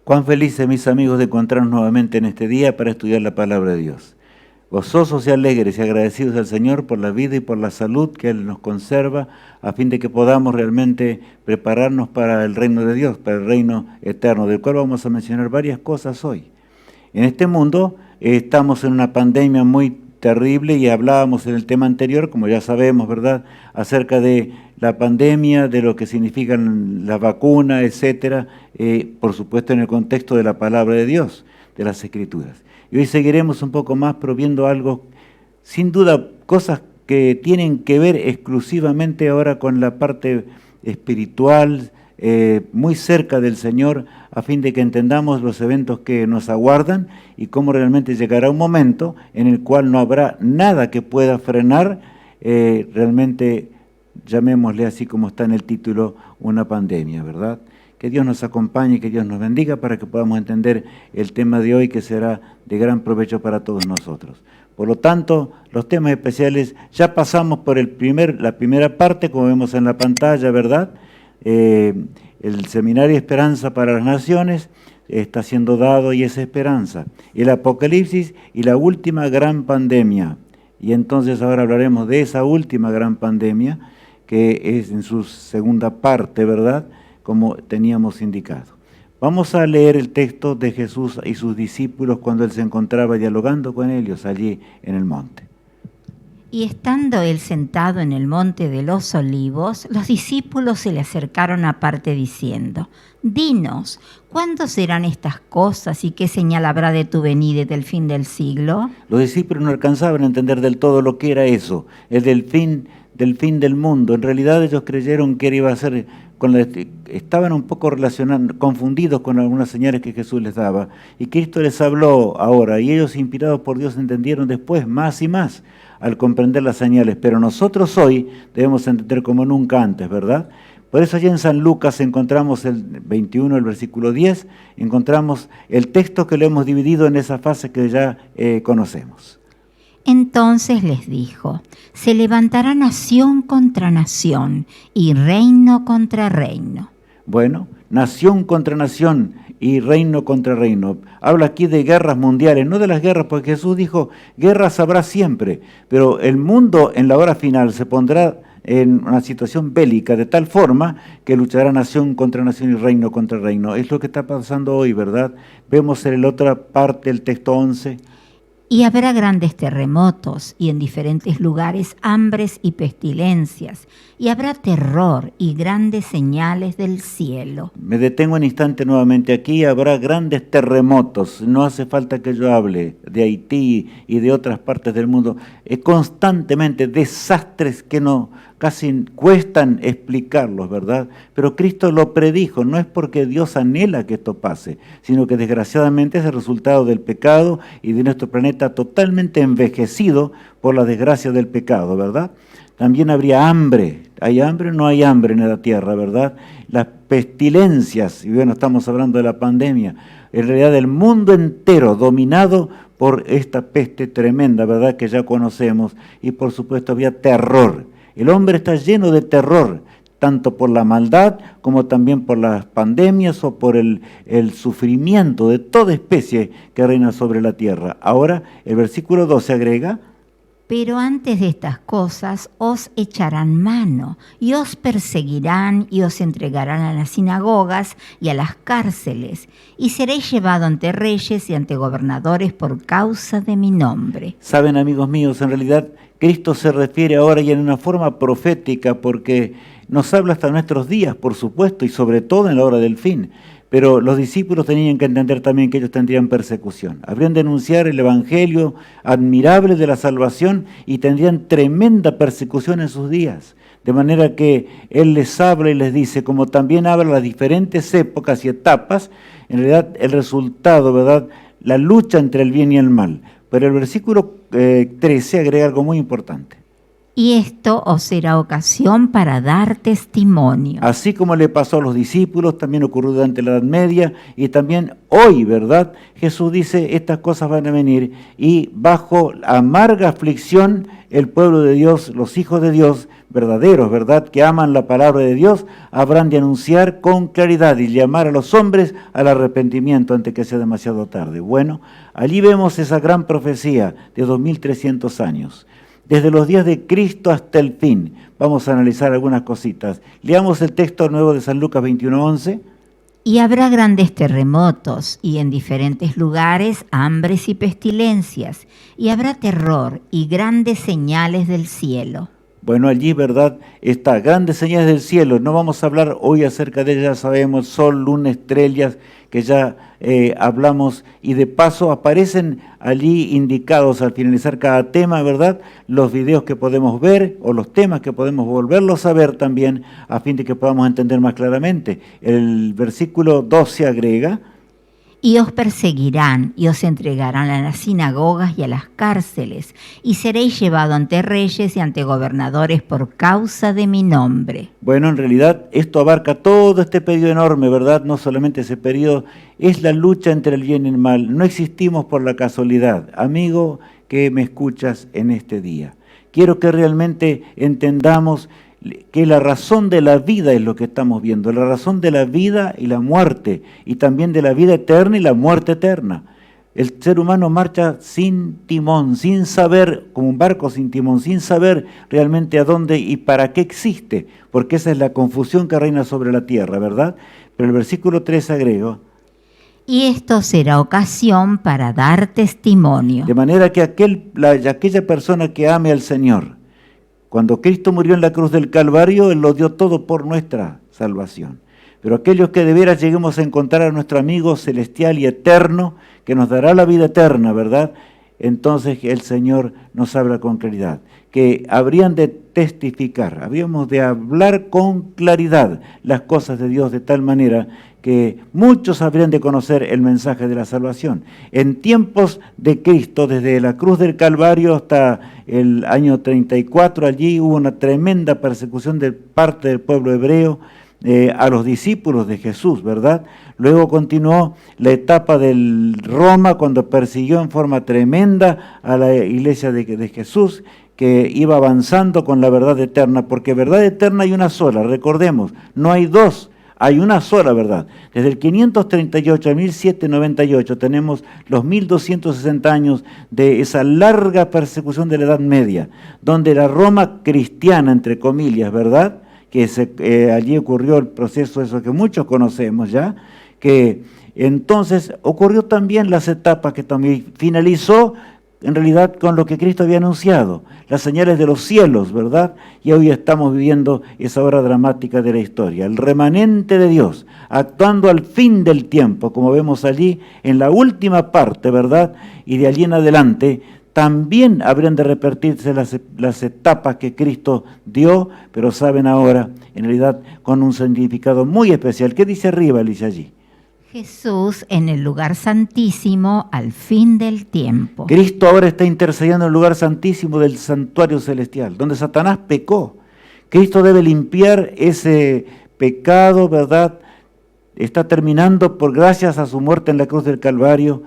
Cuán felices, mis amigos, de encontrarnos nuevamente en este día para estudiar la palabra de Dios. Gozosos y alegres y agradecidos al Señor por la vida y por la salud que Él nos conserva, a fin de que podamos realmente prepararnos para el reino de Dios, para el reino eterno, del cual vamos a mencionar varias cosas hoy. En este mundo estamos en una pandemia muy terrible y hablábamos en el tema anterior, como ya sabemos, ¿verdad?, acerca de la pandemia, de lo que significan las vacunas, etcétera, por supuesto en el contexto de la palabra de Dios, de las Escrituras. Y hoy seguiremos un poco más proviendo algo, sin duda, cosas que tienen que ver exclusivamente ahora con la parte espiritual, muy cerca del Señor, a fin de que entendamos los eventos que nos aguardan y cómo realmente llegará un momento en el cual no habrá nada que pueda frenar realmente, llamémosle así como está en el título, una pandemia, ¿verdad? Que Dios nos acompañe, que Dios nos bendiga para que podamos entender el tema de hoy, que será de gran provecho para todos nosotros. Por lo tanto, los temas especiales, ya pasamos por la primera parte, como vemos en la pantalla, ¿verdad? El Seminario Esperanza para las Naciones está siendo dado y es esperanza. El Apocalipsis y la última gran pandemia. Y entonces ahora hablaremos de esa última gran pandemia, que es en su segunda parte, ¿verdad?, como teníamos indicado. Vamos a leer el texto de Jesús y sus discípulos cuando Él se encontraba dialogando con ellos allí en el monte. Y estando Él sentado en el monte de los Olivos, los discípulos se le acercaron aparte diciendo: Dinos, ¿cuándo serán estas cosas y qué señal habrá de tu venida y del fin del siglo? Los discípulos no alcanzaban a entender del todo lo que era eso, el del fin del mundo. En realidad ellos creyeron que iba a ser, estaban un poco confundidos con algunas señales que Jesús les daba. Y Cristo les habló ahora, y ellos, inspirados por Dios, entendieron después más y más al comprender las señales. Pero nosotros hoy debemos entender como nunca antes, ¿verdad? Por eso allí en San Lucas encontramos el 21, el versículo 10, encontramos el texto que lo hemos dividido en esa fase que ya conocemos. Entonces les dijo: se levantará nación contra nación y reino contra reino. Bueno, nación contra nación y reino contra reino. Habla aquí de guerras mundiales, no de las guerras, porque Jesús dijo, guerras habrá siempre, pero el mundo en la hora final se pondrá en una situación bélica, de tal forma que luchará nación contra nación y reino contra reino. Es lo que está pasando hoy, ¿verdad? Vemos en la otra parte del texto 11. Y habrá grandes terremotos y en diferentes lugares hambres y pestilencias, y habrá terror y grandes señales del cielo. Me detengo un instante nuevamente aquí. Habrá grandes terremotos. No hace falta que yo hable de Haití y de otras partes del mundo. Constantemente desastres que no casi cuestan explicarlos, ¿verdad? Pero Cristo lo predijo. No es porque Dios anhela que esto pase, sino que desgraciadamente es el resultado del pecado y de nuestro planeta totalmente envejecido por la desgracia del pecado, ¿verdad? También habría hambre. ¿Hay hambre o no hay hambre en la tierra, verdad? Las pestilencias, y bueno, estamos hablando de la pandemia, en realidad el mundo entero dominado por esta peste tremenda, ¿verdad?, que ya conocemos, y por supuesto había terror. El hombre está lleno de terror, tanto por la maldad como también por las pandemias o por el sufrimiento de toda especie que reina sobre la tierra. Ahora, el versículo 12 agrega: pero antes de estas cosas os echarán mano, y os perseguirán, y os entregarán a las sinagogas y a las cárceles, y seréis llevado ante reyes y ante gobernadores por causa de mi nombre. Saben, amigos míos, en realidad Cristo se refiere ahora y en una forma profética, porque nos habla hasta nuestros días, por supuesto, y sobre todo en la hora del fin. Pero los discípulos tenían que entender también que ellos tendrían persecución. Habrían de anunciar el evangelio admirable de la salvación y tendrían tremenda persecución en sus días. De manera que Él les habla y les dice, como también habla las diferentes épocas y etapas, en realidad el resultado, ¿verdad?, la lucha entre el bien y el mal. Pero el versículo 13 agrega algo muy importante. Y esto os será ocasión para dar testimonio. Así como le pasó a los discípulos, también ocurrió durante la Edad Media y también hoy, ¿verdad? Jesús dice, estas cosas van a venir y bajo amarga aflicción el pueblo de Dios, los hijos de Dios, verdaderos, ¿verdad?, que aman la palabra de Dios, habrán de anunciar con claridad y llamar a los hombres al arrepentimiento antes que sea demasiado tarde. Bueno, allí vemos esa gran profecía de 2300 años. Desde los días de Cristo hasta el fin. Vamos a analizar algunas cositas. Leamos el texto nuevo de San Lucas 21:11. Y habrá grandes terremotos, y en diferentes lugares hambres y pestilencias, y habrá terror y grandes señales del cielo. Bueno, allí, ¿verdad?, está, grandes señales del cielo. No vamos a hablar hoy acerca de ellas, sabemos, sol, luna, estrellas, que ya hablamos, y de paso aparecen allí indicados al finalizar cada tema, ¿verdad?, los videos que podemos ver o los temas que podemos volverlos a ver también, a fin de que podamos entender más claramente. El versículo 12 agrega: Y os perseguirán, y os entregarán a las sinagogas y a las cárceles, y seréis llevados ante reyes y ante gobernadores por causa de mi nombre. Bueno, en realidad esto abarca todo este periodo enorme, ¿verdad? No solamente ese periodo, es la lucha entre el bien y el mal. No existimos por la casualidad. Amigo que me escuchas en este día, quiero que realmente entendamos que la razón de la vida es lo que estamos viendo, la razón de la vida y la muerte, y también de la vida eterna y la muerte eterna. El ser humano marcha sin timón, sin saber, como un barco sin timón, sin saber realmente a dónde y para qué existe, porque esa es la confusión que reina sobre la tierra, ¿verdad? Pero el versículo 3 agrega: Y esto será ocasión para dar testimonio. de manera que aquella persona que ame al Señor, cuando Cristo murió en la cruz del Calvario, Él lo dio todo por nuestra salvación. Pero aquellos que de veras lleguemos a encontrar a nuestro amigo celestial y eterno, que nos dará la vida eterna, ¿verdad?, entonces el Señor nos habla con claridad, que habrían de testificar, habríamos de hablar con claridad las cosas de Dios de tal manera que muchos habrían de conocer el mensaje de la salvación. En tiempos de Cristo, desde la cruz del Calvario hasta el año 34, allí hubo una tremenda persecución de parte del pueblo hebreo a los discípulos de Jesús, ¿verdad? Luego continuó la etapa del Roma, cuando persiguió en forma tremenda a la iglesia de Jesús, que iba avanzando con la verdad eterna, porque verdad eterna hay una sola, recordemos, no hay dos, hay una sola verdad. Desde el 538 al 1798 tenemos los 1260 años de esa larga persecución de la Edad Media, donde la Roma cristiana, entre comillas, ¿verdad?, que allí ocurrió el proceso eso que muchos conocemos ya, que entonces ocurrió también las etapas que también finalizó en realidad con lo que Cristo había anunciado, las señales de los cielos, ¿verdad? Y hoy estamos viviendo esa hora dramática de la historia, el remanente de Dios, actuando al fin del tiempo, como vemos allí en la última parte, ¿verdad? Y de allí en adelante también habrían de repetirse las etapas que Cristo dio, pero saben ahora, en realidad, con un significado muy especial. ¿Qué dice arriba, Alicia, allí? Jesús en el lugar santísimo al fin del tiempo. Cristo ahora está intercediendo en el lugar santísimo del santuario celestial, donde Satanás pecó. Cristo debe limpiar ese pecado, ¿verdad? Está terminando por gracias a su muerte en la cruz del Calvario.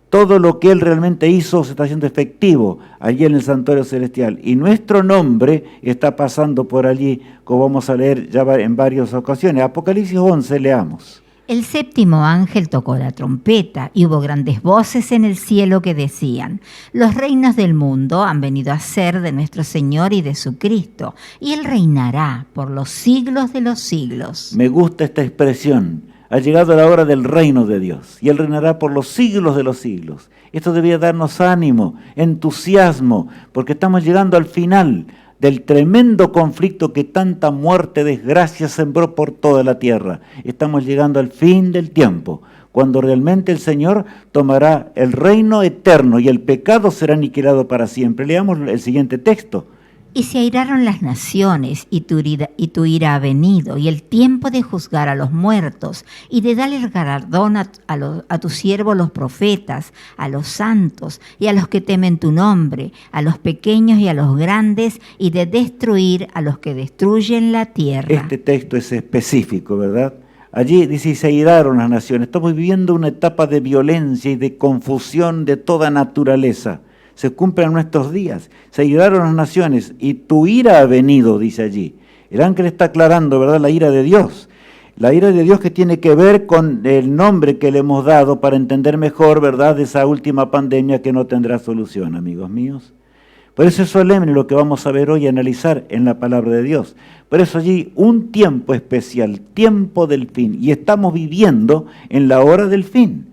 Todo lo que Él realmente hizo se está haciendo efectivo allí en el santuario celestial. Y nuestro nombre está pasando por allí, como vamos a leer ya en varias ocasiones. Apocalipsis 11, leamos. El séptimo ángel tocó la trompeta y hubo grandes voces en el cielo que decían: los reinos del mundo han venido a ser de nuestro Señor y de su Cristo, y Él reinará por los siglos de los siglos. Me gusta esta expresión. Ha llegado la hora del reino de Dios y Él reinará por los siglos de los siglos. Esto debería darnos ánimo, entusiasmo, porque estamos llegando al final del tremendo conflicto que tanta muerte, desgracia sembró por toda la tierra. Estamos llegando al fin del tiempo, cuando realmente el Señor tomará el reino eterno y el pecado será aniquilado para siempre. Leamos el siguiente texto. Y se airaron las naciones, y tu ira ha venido, y el tiempo de juzgar a los muertos, y de darle el galardón a tus siervos los profetas, a los santos, y a los que temen tu nombre, a los pequeños y a los grandes, y de destruir a los que destruyen la tierra. Este texto es específico, ¿verdad? Allí dice, y se airaron las naciones. Estamos viviendo una etapa de violencia y de confusión de toda naturaleza. se cumplen nuestros días. Se iraron las naciones y tu ira ha venido, dice allí. El ángel está aclarando, ¿verdad?, la ira de Dios. La ira de Dios que tiene que ver con el nombre que le hemos dado para entender mejor, ¿verdad?, de esa última pandemia que no tendrá solución, amigos míos. Por eso es solemne lo que vamos a ver hoy y analizar en la palabra de Dios. Por eso allí un tiempo especial, tiempo del fin. Y estamos viviendo en la hora del fin.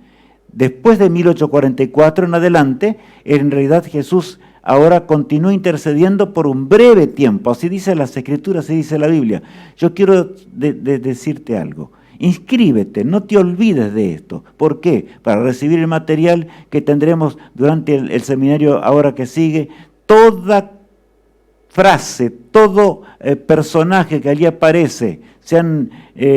Después de 1844 en adelante, en realidad Jesús ahora continúa intercediendo por un breve tiempo. Así dice las Escrituras, así dice la Biblia. Yo quiero decirte algo. Inscríbete, no te olvides de esto. ¿Por qué? Para recibir el material que tendremos durante el seminario ahora que sigue. Toda frase, todo personaje que allí aparece, sean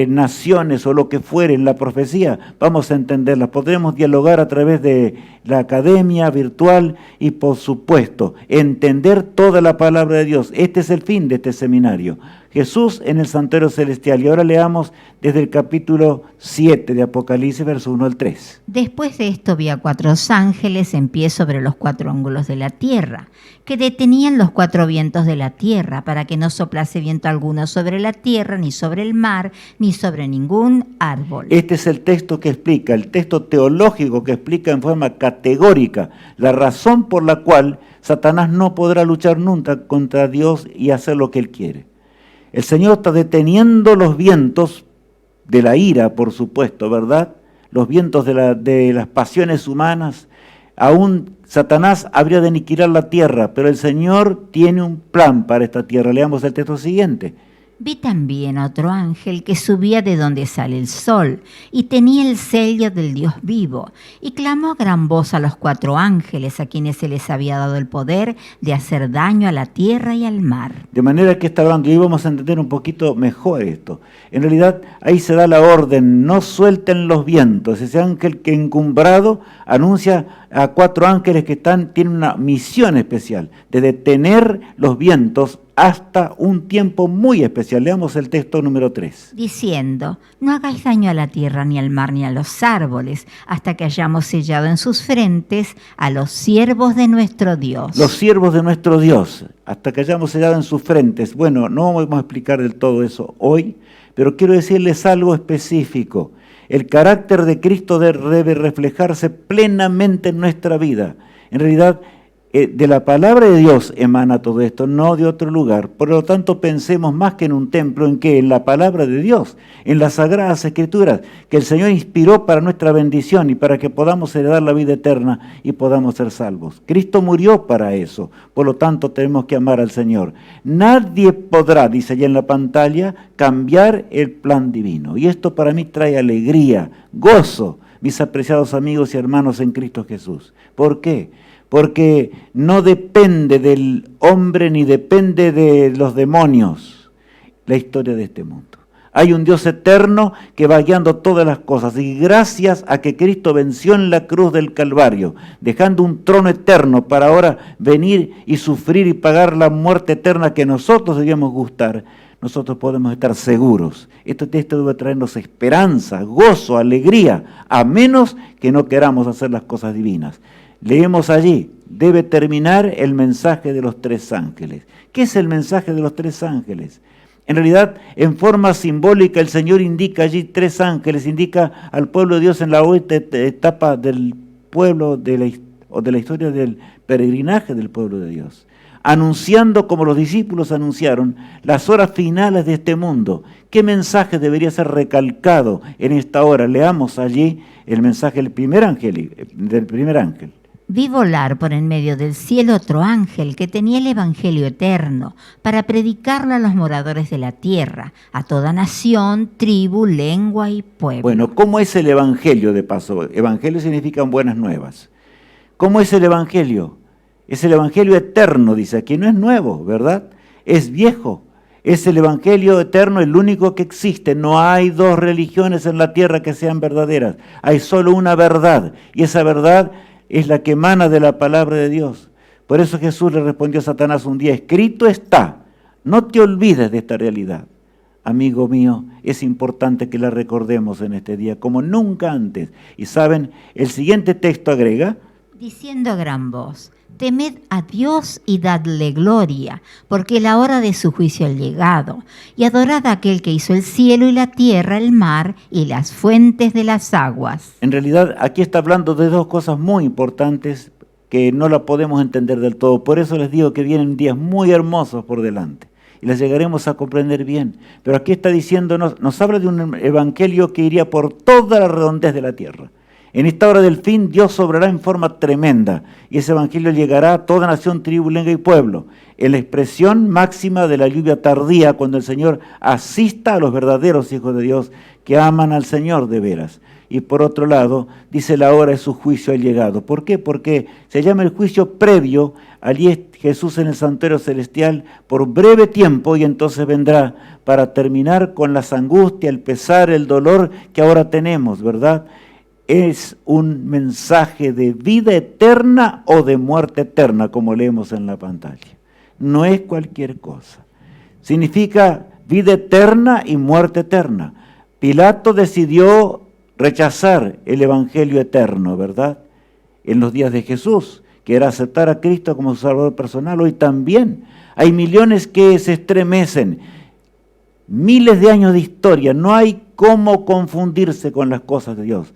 naciones o lo que fuere en la profecía, vamos a entenderlas. Podremos dialogar a través de la academia virtual y, por supuesto, entender toda la palabra de Dios. Este es el fin de este seminario. Jesús en el santuario celestial. Y ahora leamos desde el capítulo 7 de Apocalipsis, verso 1 al 3. Después de esto vi a 4 ángeles en pie sobre los 4 ángulos de la tierra, que detenían los 4 vientos de la tierra, para que no soplase viento alguno sobre la tierra, ni sobre el mar, ni sobre ningún árbol. Este es el texto que explica, el texto teológico que explica en forma categórica la razón por la cual Satanás no podrá luchar nunca contra Dios y hacer lo que él quiere. El Señor está deteniendo los vientos de la ira, por supuesto, ¿verdad? Los vientos de las pasiones humanas. Aún Satanás habría de aniquilar la tierra, pero el Señor tiene un plan para esta tierra. Leamos el texto siguiente. Vi también a otro ángel que subía de donde sale el sol, y tenía el sello del Dios vivo, y clamó a gran voz a los 4 ángeles, a quienes se les había dado el poder de hacer daño a la tierra y al mar. De manera que está hablando, y vamos a entender un poquito mejor esto. En realidad, ahí se da la orden, no suelten los vientos. Ese ángel que encumbrado anuncia a 4 ángeles que tienen una misión especial, de detener los vientos hasta un tiempo muy especial. Leamos el texto número 3. Diciendo, no hagáis daño a la tierra, ni al mar, ni a los árboles, hasta que hayamos sellado en sus frentes a los siervos de nuestro Dios. Los siervos de nuestro Dios, hasta que hayamos sellado en sus frentes. Bueno, no vamos a explicar del todo eso hoy, pero quiero decirles algo específico. El carácter de Cristo debe reflejarse plenamente en nuestra vida. En realidad, de la palabra de Dios emana todo esto, no de otro lugar. Por lo tanto, pensemos más que en un templo, en que en la palabra de Dios, en las Sagradas Escrituras, que el Señor inspiró para nuestra bendición y para que podamos heredar la vida eterna y podamos ser salvos. Cristo murió para eso, por lo tanto tenemos que amar al Señor. Nadie podrá, dice allá en la pantalla, cambiar el plan divino. Y esto para mí trae alegría, gozo, mis apreciados amigos y hermanos en Cristo Jesús. ¿Por qué? Porque no depende del hombre ni depende de los demonios la historia de este mundo. Hay un Dios eterno que va guiando todas las cosas, y gracias a que Cristo venció en la cruz del Calvario, dejando un trono eterno para ahora venir y sufrir y pagar la muerte eterna que nosotros debíamos gustar, nosotros podemos estar seguros. Este texto debe traernos esperanza, gozo, alegría, a menos que no queramos hacer las cosas divinas. Leemos allí, debe terminar el mensaje de los 3 ángeles. ¿Qué es el mensaje de los 3 ángeles? En realidad, en forma simbólica, el Señor indica allí 3 ángeles, indica al pueblo de Dios en la última etapa del pueblo, de la historia del peregrinaje del pueblo de Dios, anunciando, como los discípulos anunciaron, las horas finales de este mundo. ¿Qué mensaje debería ser recalcado en esta hora? Leamos allí el mensaje del primer ángel. Vi volar por en medio del cielo otro ángel que tenía el evangelio eterno para predicarlo a los moradores de la tierra, a toda nación, tribu, lengua y pueblo. Bueno, ¿cómo es el evangelio de paso? Evangelio significa buenas nuevas. ¿Cómo es el evangelio? Es el evangelio eterno, dice aquí, no es nuevo, ¿verdad? Es viejo. Es el evangelio eterno, el único que existe. No hay 2 religiones en la tierra que sean verdaderas. Hay solo una verdad, y esa verdad es la que emana de la palabra de Dios. Por eso Jesús le respondió a Satanás un día, escrito está, no te olvides de esta realidad. Amigo mío, es importante que la recordemos en este día como nunca antes. Y saben, el siguiente texto agrega, diciendo a gran voz: temed a Dios y dadle gloria, porque la hora de su juicio ha llegado, y adorad a aquel que hizo el cielo y la tierra, el mar y las fuentes de las aguas. En realidad, aquí está hablando de dos cosas muy importantes que no la podemos entender del todo. Por eso les digo que vienen días muy hermosos por delante y las llegaremos a comprender bien. Pero aquí está diciéndonos, nos habla de un evangelio que iría por toda la redondez de la tierra. En esta hora del fin, Dios obrará en forma tremenda y ese evangelio llegará a toda nación, tribu, lengua y pueblo. En la expresión máxima de la lluvia tardía, cuando el Señor asista a los verdaderos hijos de Dios que aman al Señor de veras. Y por otro lado, dice la hora de su juicio ha llegado. ¿Por qué? Porque se llama el juicio previo. Allí es Jesús en el santuario celestial por breve tiempo y entonces vendrá para terminar con las angustias, el pesar, el dolor que ahora tenemos, ¿verdad? Es un mensaje de vida eterna o de muerte eterna, como leemos en la pantalla. No es cualquier cosa. Significa vida eterna y muerte eterna. Pilato decidió rechazar el evangelio eterno, ¿verdad? En los días de Jesús, que era aceptar a Cristo como su Salvador personal. Hoy también hay millones que se estremecen. Miles de años de historia. No hay cómo confundirse con las cosas de Dios,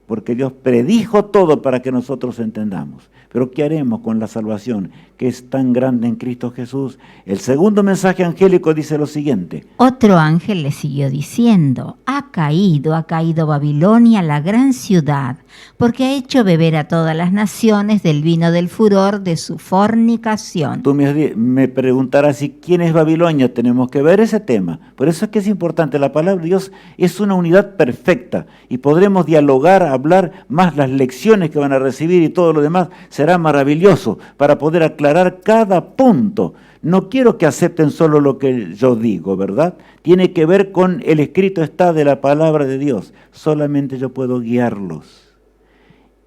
porque Dios predijo todo para que nosotros entendamos. Pero ¿qué haremos con la salvación que es tan grande en Cristo Jesús? El segundo mensaje angélico dice lo siguiente. Otro ángel le siguió diciendo: ha caído Babilonia, la gran ciudad, porque ha hecho beber a todas las naciones del vino del furor de su fornicación. Tú me preguntarás, ¿y quién es Babilonia? Tenemos que ver ese tema. Por eso es que es importante. La palabra de Dios es una unidad perfecta y podremos dialogar, hablar más las lecciones que van a recibir y todo lo demás será maravilloso para poder aclarar cada punto. No quiero que acepten solo lo que yo digo, ¿verdad? Tiene que ver con el escrito está de la palabra de Dios. Solamente yo puedo guiarlos.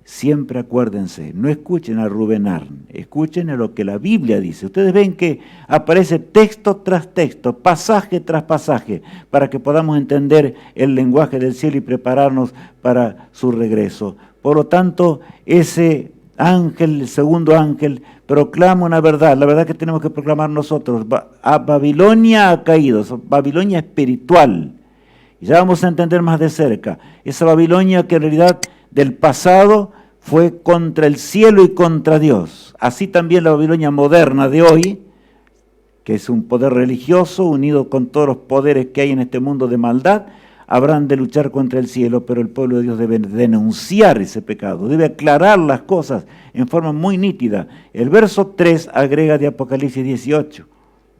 Siempre acuérdense, no escuchen a Rubén Arn, escuchen a lo que la Biblia dice. Ustedes ven que aparece texto tras texto, pasaje tras pasaje, para que podamos entender el lenguaje del cielo y prepararnos para su regreso. Por lo tanto, ese ángel, el segundo ángel, proclama una verdad, la verdad que tenemos que proclamar nosotros. A Babilonia ha caído, Babilonia espiritual. Y ya vamos a entender más de cerca. Esa Babilonia que en realidad del pasado fue contra el cielo y contra Dios. Así también la Babilonia moderna de hoy, que es un poder religioso unido con todos los poderes que hay en este mundo de maldad, habrán de luchar contra el cielo, pero el pueblo de Dios debe denunciar ese pecado, debe aclarar las cosas en forma muy nítida. El verso 3 agrega de Apocalipsis 18.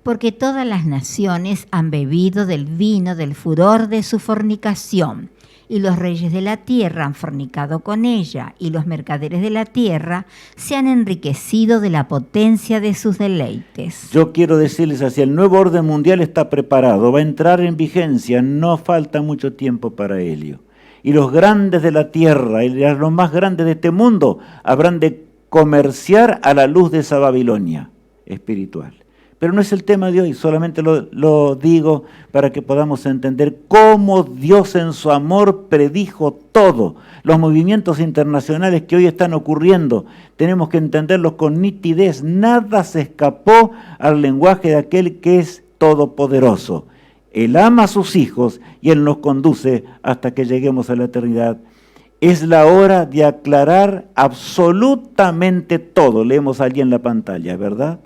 Porque todas las naciones han bebido del vino del furor de su fornicación, y los reyes de la tierra han fornicado con ella, y los mercaderes de la tierra se han enriquecido de la potencia de sus deleites. Yo quiero decirles así, el nuevo orden mundial está preparado, va a entrar en vigencia, no falta mucho tiempo para ello. Y los grandes de la tierra, y los más grandes de este mundo, habrán de comerciar a la luz de esa Babilonia espiritual. Pero no es el tema de hoy, solamente lo digo para que podamos entender cómo Dios en su amor predijo todo. Los movimientos internacionales que hoy están ocurriendo, tenemos que entenderlos con nitidez. Nada se escapó al lenguaje de aquel que es todopoderoso. Él ama a sus hijos y Él nos conduce hasta que lleguemos a la eternidad. Es la hora de aclarar absolutamente todo. Leemos allí en la pantalla, ¿verdad?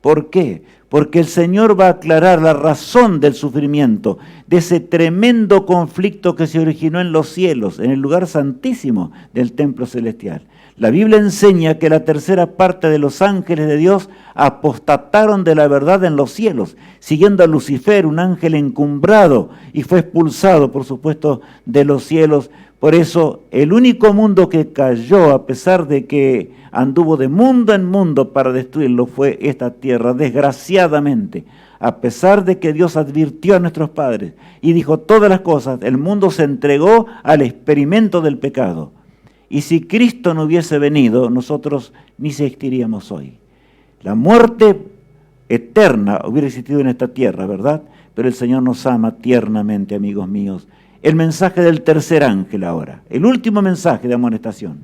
¿Por qué? Porque el Señor va a aclarar la razón del sufrimiento, de ese tremendo conflicto que se originó en los cielos, en el lugar santísimo del templo celestial. La Biblia enseña que la tercera parte de los ángeles de Dios apostataron de la verdad en los cielos, siguiendo a Lucifer, un ángel encumbrado, y fue expulsado, por supuesto, de los cielos. Por eso, el único mundo que cayó, a pesar de que anduvo de mundo en mundo para destruirlo, fue esta tierra, desgraciadamente. A pesar de que Dios advirtió a nuestros padres y dijo todas las cosas, el mundo se entregó al experimento del pecado. Y si Cristo no hubiese venido, nosotros ni existiríamos hoy. La muerte eterna hubiera existido en esta tierra, ¿verdad? Pero el Señor nos ama tiernamente, amigos míos. El mensaje del tercer ángel ahora, el último mensaje de amonestación.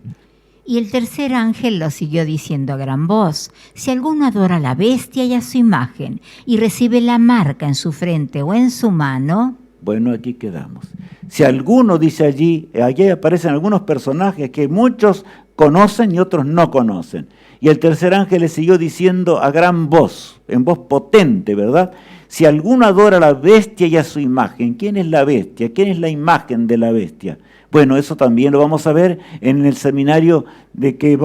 Y el tercer ángel lo siguió diciendo a gran voz: si alguno adora a la bestia y a su imagen, y recibe la marca en su frente o en su mano... Bueno, aquí quedamos. Si alguno dice allí aparecen algunos personajes que muchos conocen y otros no conocen. Y el tercer ángel le siguió diciendo a gran voz, en voz potente, ¿verdad? Si alguno adora a la bestia y a su imagen, ¿quién es la bestia? ¿Quién es la imagen de la bestia? Bueno, eso también lo vamos a ver en el seminario de que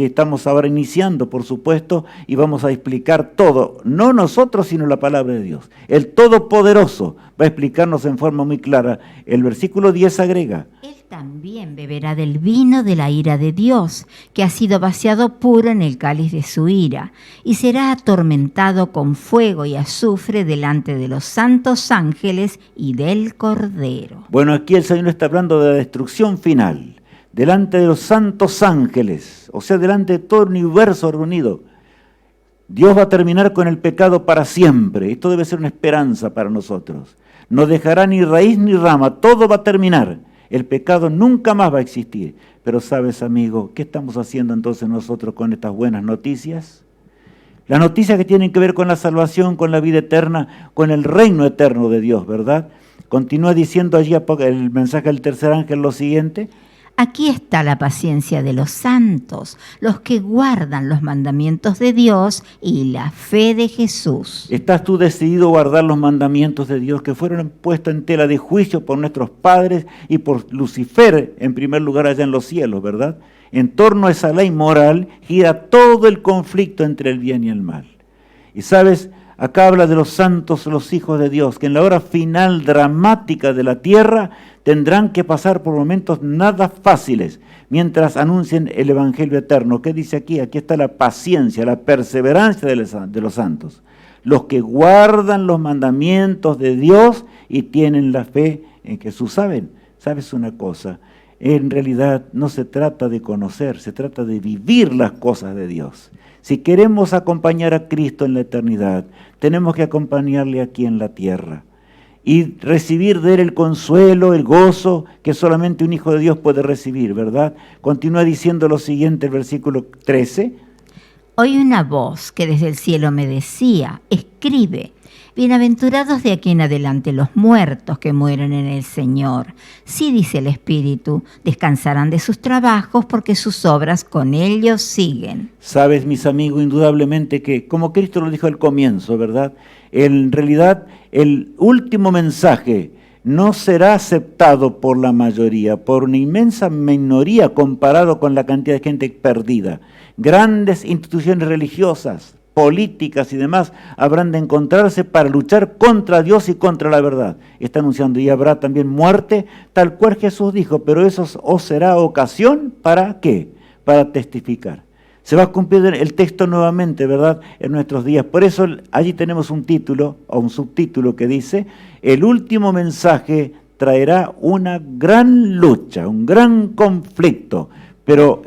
estamos ahora iniciando, por supuesto, y vamos a explicar todo, no nosotros, sino la palabra de Dios. El Todopoderoso va a explicarnos en forma muy clara. El versículo 10 agrega: Él también beberá del vino de la ira de Dios, que ha sido vaciado puro en el cáliz de su ira, y será atormentado con fuego y azufre delante de los santos ángeles y del Cordero. Bueno, aquí el Señor está hablando de la destrucción final, delante de los santos ángeles, o sea, delante de todo el universo reunido. Dios va a terminar con el pecado para siempre. Esto debe ser una esperanza para nosotros. No dejará ni raíz ni rama, todo va a terminar. El pecado nunca más va a existir. Pero sabes, amigo, ¿qué estamos haciendo entonces nosotros con estas buenas noticias? Las noticias que tienen que ver con la salvación, con la vida eterna, con el reino eterno de Dios, ¿verdad? Continúa diciendo allí el mensaje del tercer ángel lo siguiente: aquí está la paciencia de los santos, los que guardan los mandamientos de Dios y la fe de Jesús. ¿Estás tú decidido a guardar los mandamientos de Dios que fueron puestos en tela de juicio por nuestros padres y por Lucifer, en primer lugar allá en los cielos, ¿verdad? En torno a esa ley moral gira todo el conflicto entre el bien y el mal. Y sabes, acá habla de los santos, los hijos de Dios, que en la hora final dramática de la tierra tendrán que pasar por momentos nada fáciles mientras anuncien el Evangelio eterno. ¿Qué dice aquí? Aquí está la paciencia, la perseverancia de los santos. Los que guardan los mandamientos de Dios y tienen la fe en Jesús. ¿Sabes una cosa? En realidad no se trata de conocer, se trata de vivir las cosas de Dios. Si queremos acompañar a Cristo en la eternidad, tenemos que acompañarle aquí en la tierra y recibir de Él el consuelo, el gozo que solamente un hijo de Dios puede recibir, ¿verdad? Continúa diciendo lo siguiente el versículo 13. Oí una voz que desde el cielo me decía: escribe, bienaventurados de aquí en adelante los muertos que mueren en el Señor. Sí, dice el Espíritu, descansarán de sus trabajos porque sus obras con ellos siguen. Sabes, mis amigos, indudablemente que, como Cristo lo dijo al comienzo, ¿verdad? En realidad, el último mensaje no será aceptado por la mayoría, por una inmensa minoría comparado con la cantidad de gente perdida. Grandes instituciones religiosas, políticas y demás habrán de encontrarse para luchar contra Dios y contra la verdad. Está anunciando, y habrá también muerte, tal cual Jesús dijo, pero eso os será ocasión, ¿para qué? Para testificar. Se va a cumplir el texto nuevamente, ¿verdad?, en nuestros días. Por eso allí tenemos un título o un subtítulo que dice: el último mensaje traerá una gran lucha, un gran conflicto, pero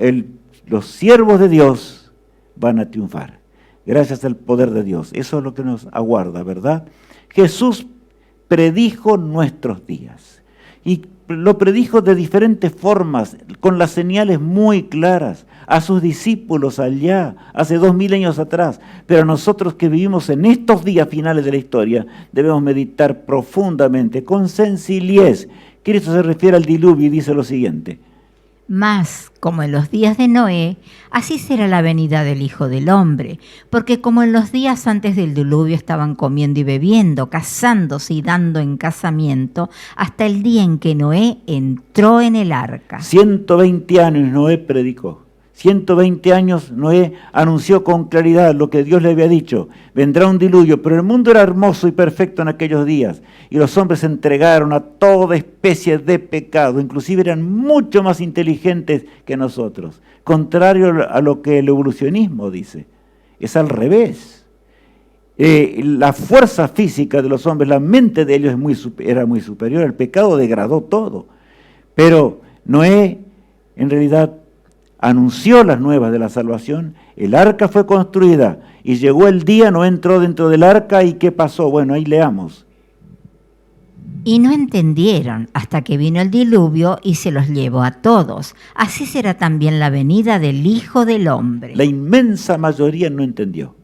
los siervos de Dios van a triunfar, gracias al poder de Dios. Eso es lo que nos aguarda, ¿verdad? Jesús predijo nuestros días, y lo predijo de diferentes formas, con las señales muy claras, a sus discípulos allá, hace 2000 años atrás. Pero nosotros que vivimos en estos días finales de la historia, debemos meditar profundamente, con sencillez. Cristo se refiere al diluvio y dice lo siguiente: Mas, como en los días de Noé, así será la venida del Hijo del Hombre, porque como en los días antes del diluvio estaban comiendo y bebiendo, casándose y dando en casamiento, hasta el día en que Noé entró en el arca. 120 años Noé predicó. 120 años Noé anunció con claridad lo que Dios le había dicho: vendrá un diluvio, pero el mundo era hermoso y perfecto en aquellos días, y los hombres se entregaron a toda especie de pecado, inclusive eran mucho más inteligentes que nosotros, contrario a lo que el evolucionismo dice. Es al revés. La fuerza física de los hombres, la mente de ellos era muy superior, el pecado degradó todo, pero Noé en realidad anunció las nuevas de la salvación. El arca fue construida y llegó el día, no entró dentro del arca. ¿Y qué pasó? Bueno, ahí leamos. Y no entendieron hasta que vino el diluvio y se los llevó a todos. Así será también la venida del Hijo del Hombre. La inmensa mayoría no entendió.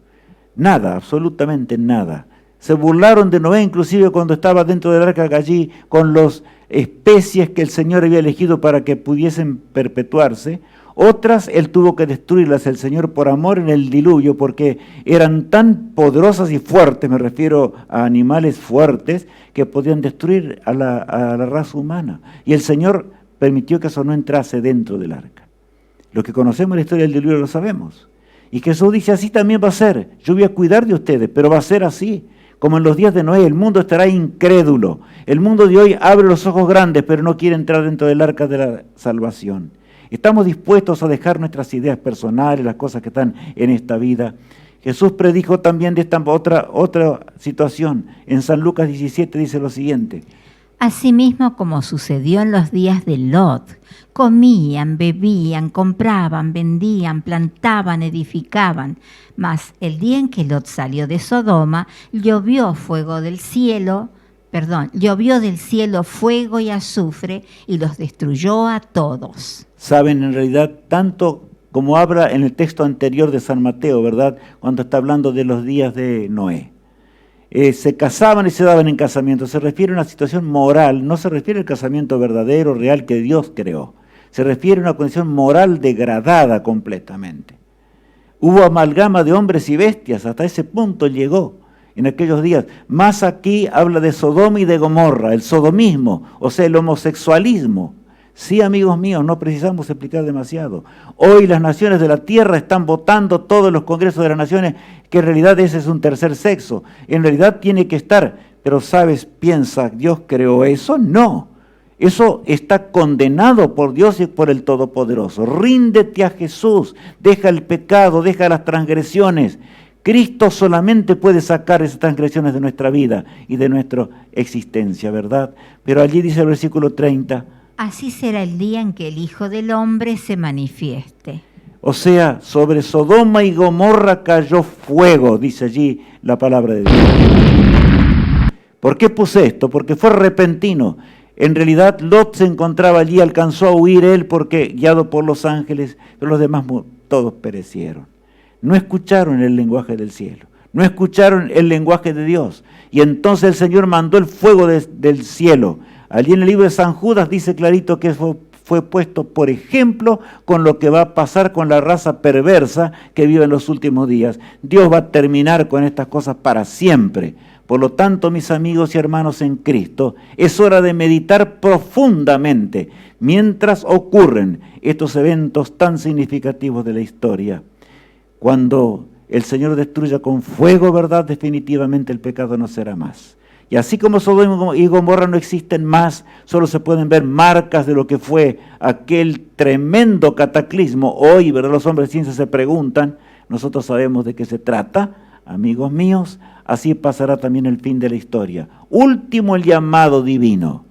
Nada, absolutamente nada. Se burlaron de Noé, inclusive cuando estaba dentro del arca allí, con las especies que el Señor había elegido para que pudiesen perpetuarse. Otras Él tuvo que destruirlas, el Señor, por amor en el diluvio, porque eran tan poderosas y fuertes, me refiero a animales fuertes, que podían destruir a la raza humana. Y el Señor permitió que eso no entrase dentro del arca. Los que conocemos la historia del diluvio lo sabemos. Y Jesús dice, así también va a ser. Yo voy a cuidar de ustedes, pero va a ser así. Como en los días de Noé, el mundo estará incrédulo. El mundo de hoy abre los ojos grandes, pero no quiere entrar dentro del arca de la salvación. Estamos dispuestos a dejar nuestras ideas personales, las cosas que están en esta vida. Jesús predijo también de esta otra situación. En San Lucas 17 dice lo siguiente. Asimismo como sucedió en los días de Lot, comían, bebían, compraban, vendían, plantaban, edificaban. Mas el día en que Lot salió de Sodoma, llovió del cielo fuego y azufre y los destruyó a todos. Saben, en realidad, tanto como habla en el texto anterior de San Mateo, ¿verdad? Cuando está hablando de los días de Noé. Se casaban y se daban en casamiento. Se refiere a una situación moral, no se refiere al casamiento verdadero, real que Dios creó. Se refiere a una condición moral degradada completamente. Hubo amalgama de hombres y bestias, hasta ese punto llegó en aquellos días. Más aquí habla de Sodoma y de Gomorra, el sodomismo, o sea, el homosexualismo. Sí, amigos míos, no precisamos explicar demasiado. Hoy las naciones de la tierra están votando todos los congresos de las naciones que en realidad ese es un tercer sexo. En realidad tiene que estar, pero ¿sabes? Piensa, ¿Dios creó eso? No. Eso está condenado por Dios y por el Todopoderoso. Ríndete a Jesús, deja el pecado, deja las transgresiones. Cristo solamente puede sacar esas transgresiones de nuestra vida y de nuestra existencia, ¿verdad? Pero allí dice el versículo 30, así será el día en que el Hijo del Hombre se manifieste. o sea, sobre Sodoma y Gomorra cayó fuego, dice allí la palabra de Dios. ¿Por qué puse esto? Porque fue repentino. En realidad Lot se encontraba allí, alcanzó a huir él porque guiado por los ángeles, pero los demás todos perecieron. No escucharon el lenguaje del cielo, no escucharon el lenguaje de Dios. Y entonces el Señor mandó el fuego del cielo. Allí en el libro de San Judas dice clarito que fue puesto por ejemplo con lo que va a pasar con la raza perversa que vive en los últimos días. Dios va a terminar con estas cosas para siempre. Por lo tanto, mis amigos y hermanos en Cristo, es hora de meditar profundamente mientras ocurren estos eventos tan significativos de la historia. Cuando el Señor destruya con fuego, ¿verdad? Definitivamente el pecado no será más. Y así como Sodoma y Gomorra no existen más, solo se pueden ver marcas de lo que fue aquel tremendo cataclismo. Hoy, ¿verdad? Los hombres de ciencia se preguntan, nosotros sabemos de qué se trata, amigos míos, así pasará también el fin de la historia. Último, el llamado divino.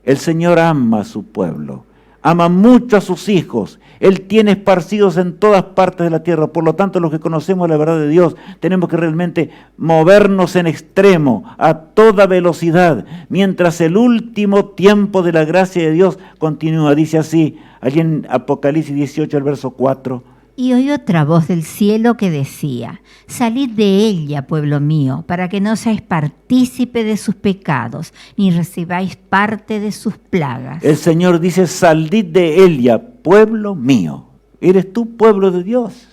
El Señor ama a su pueblo, ama mucho a sus hijos. Él tiene esparcidos en todas partes de la tierra. Por lo tanto, los que conocemos la verdad de Dios, tenemos que realmente movernos en extremo, a toda velocidad, mientras el último tiempo de la gracia de Dios continúa. Dice así, allí en Apocalipsis 18, el verso 4. Y oí otra voz del cielo que decía, salid de ella, pueblo mío, para que no seáis partícipe de sus pecados, ni recibáis parte de sus plagas. El Señor dice, salid de ella, pueblo mío. ¿Eres tú pueblo de Dios?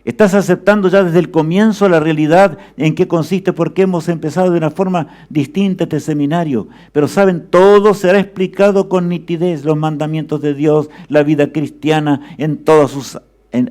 ¿Estás aceptando ya desde el comienzo la realidad en qué consiste? Porque hemos empezado de una forma distinta este seminario. Pero saben, todo será explicado con nitidez, los mandamientos de Dios, la vida cristiana en todos sus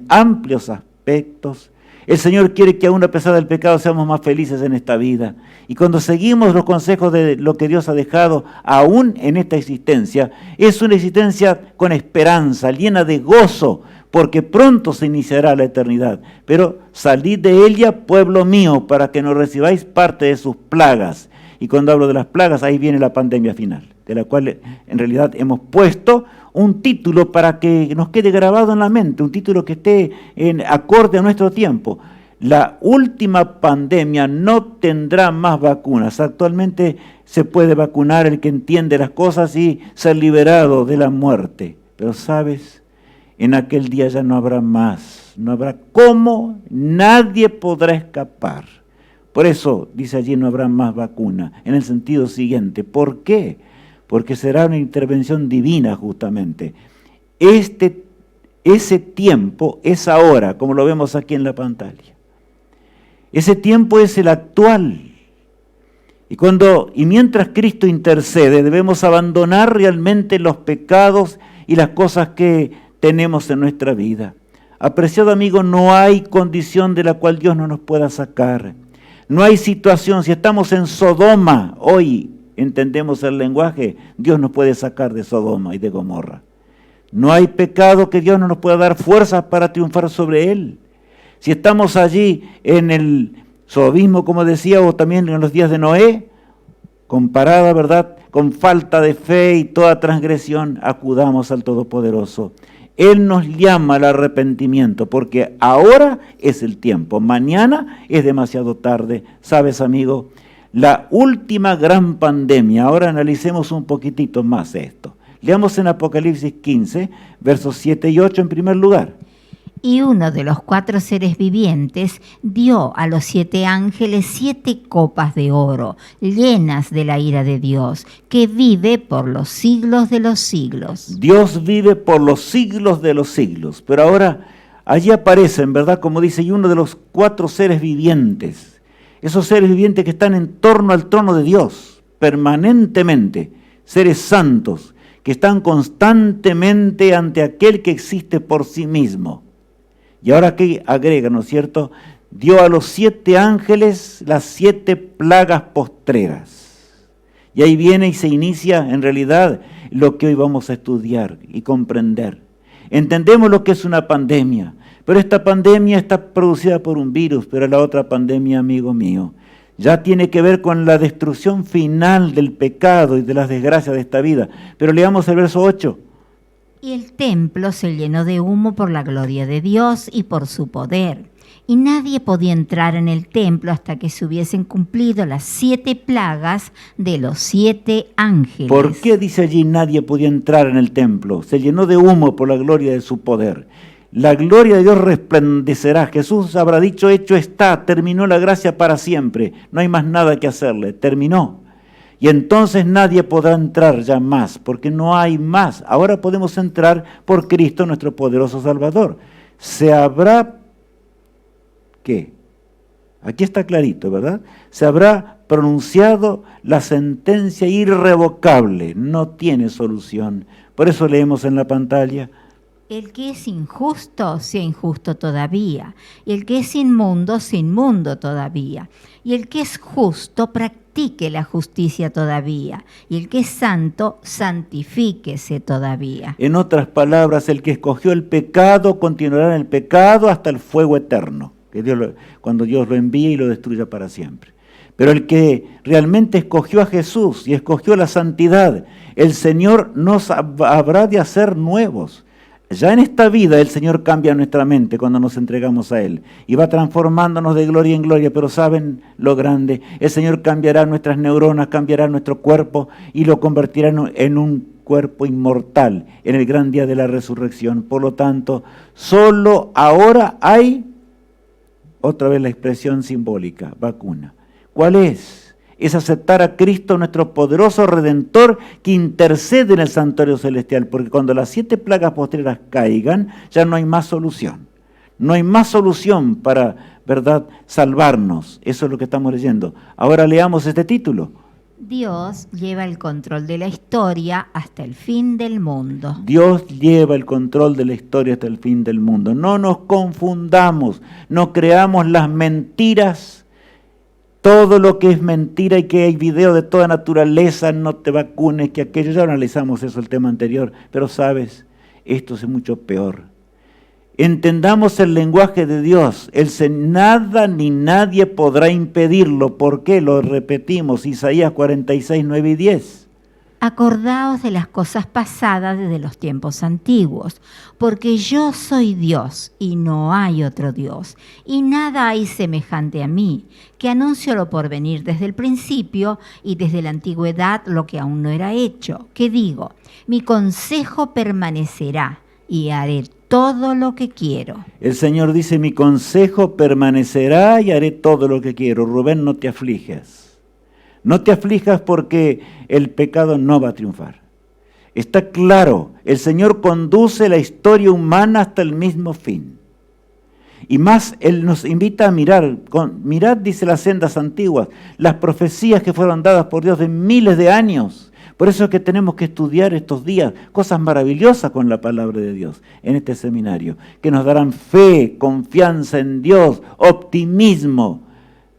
amplios aspectos. El Señor quiere que aún a pesar del pecado seamos más felices en esta vida. Y cuando seguimos los consejos de lo que Dios ha dejado aún en esta existencia, es una existencia con esperanza, llena de gozo, porque pronto se iniciará la eternidad. Pero salid de ella, pueblo mío, para que no recibáis parte de sus plagas. Y cuando hablo de las plagas, ahí viene la pandemia final, de la cual en realidad hemos puesto un título para que nos quede grabado en la mente, un título que esté en acorde a nuestro tiempo. La última pandemia no tendrá más vacunas. Actualmente se puede vacunar el que entiende las cosas y ser liberado de la muerte. Pero ¿sabes? En aquel día ya no habrá más. No habrá cómo, nadie podrá escapar. Por eso, dice allí, no habrá más vacuna. En el sentido siguiente. ¿Por qué? Porque será una intervención divina justamente. Ese tiempo es ahora, como lo vemos aquí en la pantalla. Ese tiempo es el actual. Y mientras Cristo intercede, debemos abandonar realmente los pecados y las cosas que tenemos en nuestra vida. Apreciado amigo, no hay condición de la cual Dios no nos pueda sacar. No hay situación. Si estamos en Sodoma, hoy entendemos el lenguaje, Dios nos puede sacar de Sodoma y de Gomorra. No hay pecado que Dios no nos pueda dar fuerzas para triunfar sobre él. Si estamos allí en el sodismo, como decía, o también en los días de Noé, comparada, ¿verdad?, con falta de fe y toda transgresión, acudamos al Todopoderoso. Él nos llama al arrepentimiento, porque ahora es el tiempo, mañana es demasiado tarde. ¿Sabes, amigo? La última gran pandemia, ahora analicemos un poquitito más esto. Leamos en Apocalipsis 15, versos 7 y 8 en primer lugar. Y uno de los 4 seres vivientes dio a los 7 ángeles 7 copas de oro, llenas de la ira de Dios, que vive por los siglos de los siglos. Dios vive por los siglos de los siglos. Pero ahora, allí aparecen, ¿verdad? Como dice, y uno de los 4 seres vivientes. Esos seres vivientes que están en torno al trono de Dios, permanentemente, seres santos, que están constantemente ante aquel que existe por sí mismo. Y ahora aquí agrega, ¿no es cierto? Dio a los 7 ángeles las 7 plagas postreras. Y ahí viene y se inicia en realidad lo que hoy vamos a estudiar y comprender. Entendemos lo que es una pandemia, pero esta pandemia está producida por un virus, pero la otra pandemia, amigo mío, ya tiene que ver con la destrucción final del pecado y de las desgracias de esta vida. Pero leamos el verso 8. Y el templo se llenó de humo por la gloria de Dios y por su poder. Y nadie podía entrar en el templo hasta que se hubiesen cumplido las 7 plagas de los 7 ángeles. ¿Por qué dice allí nadie podía entrar en el templo? Se llenó de humo por la gloria de su poder. La gloria de Dios resplandecerá. Jesús habrá dicho, hecho está, terminó la gracia para siempre. No hay más nada que hacerle, terminó. Y entonces nadie podrá entrar ya más, porque no hay más. Ahora podemos entrar por Cristo, nuestro poderoso Salvador. Se habrá, ¿qué? Aquí está clarito, ¿verdad? Se habrá pronunciado la sentencia irrevocable. No tiene solución. Por eso leemos en la pantalla. El que es injusto, sea injusto todavía. Y el que es inmundo, sea inmundo todavía. Y el que es justo, practique la justicia todavía. Y el que es santo, santifíquese todavía. En otras palabras, el que escogió el pecado, continuará en el pecado hasta el fuego eterno. Cuando Dios lo envíe y lo destruya para siempre. Pero el que realmente escogió a Jesús y escogió la santidad, el Señor nos habrá de hacer nuevos. Ya en esta vida el Señor cambia nuestra mente cuando nos entregamos a Él y va transformándonos de gloria en gloria, pero ¿saben lo grande? El Señor cambiará nuestras neuronas, cambiará nuestro cuerpo y lo convertirá en un cuerpo inmortal en el gran día de la resurrección. Por lo tanto, solo ahora hay, otra vez la expresión simbólica, vacuna. ¿Cuál es? Es aceptar a Cristo, nuestro poderoso Redentor, que intercede en el santuario celestial, porque cuando las 7 plagas postreras caigan, ya no hay más solución. No hay más solución para, ¿verdad?, salvarnos. Eso es lo que estamos leyendo. Ahora leamos este título. Dios lleva el control de la historia hasta el fin del mundo. Dios lleva el control de la historia hasta el fin del mundo. No nos confundamos, no creamos las mentiras. Todo lo que es mentira y que hay video de toda naturaleza, no te vacunes, que aquello, ya analizamos eso el tema anterior, pero sabes, esto es mucho peor. Entendamos el lenguaje de Dios, nada ni nadie podrá impedirlo. ¿Por qué? Lo repetimos, Isaías 46, 9 y 10. acordaos de las cosas pasadas desde los tiempos antiguos, porque yo soy Dios y no hay otro Dios, y nada hay semejante a mí, que anuncio lo porvenir desde el principio y desde la antigüedad lo que aún no era hecho, que digo, mi consejo permanecerá y haré todo lo que quiero. El Señor dice, mi consejo permanecerá y haré todo lo que quiero. Rubén, no te aflijas. No te aflijas porque el pecado no va a triunfar. Está claro, el Señor conduce la historia humana hasta el mismo fin. Y más, Él nos invita a mirar. Mirad, dice, las sendas antiguas, las profecías que fueron dadas por Dios de miles de años. Por eso es que tenemos que estudiar estos días cosas maravillosas con la palabra de Dios en este seminario, que nos darán fe, confianza en Dios, optimismo.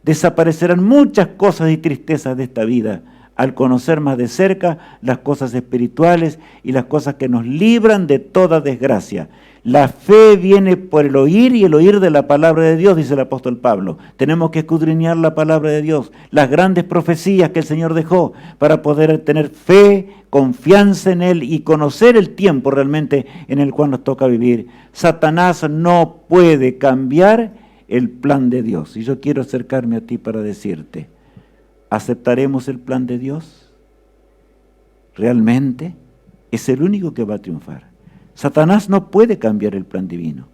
Desaparecerán muchas cosas y tristezas de esta vida al conocer más de cerca las cosas espirituales y las cosas que nos libran de toda desgracia. La fe viene por el oír y el oír de la palabra de Dios, dice el apóstol Pablo. Tenemos que escudriñar la palabra de Dios, las grandes profecías que el Señor dejó para poder tener fe, confianza en Él y conocer el tiempo realmente en el cual nos toca vivir. Satanás no puede cambiar el plan de Dios. Y yo quiero acercarme a ti para decirte, ¿aceptaremos el plan de Dios? ¿Realmente? Es el único que va a triunfar. Satanás no puede cambiar el plan divino.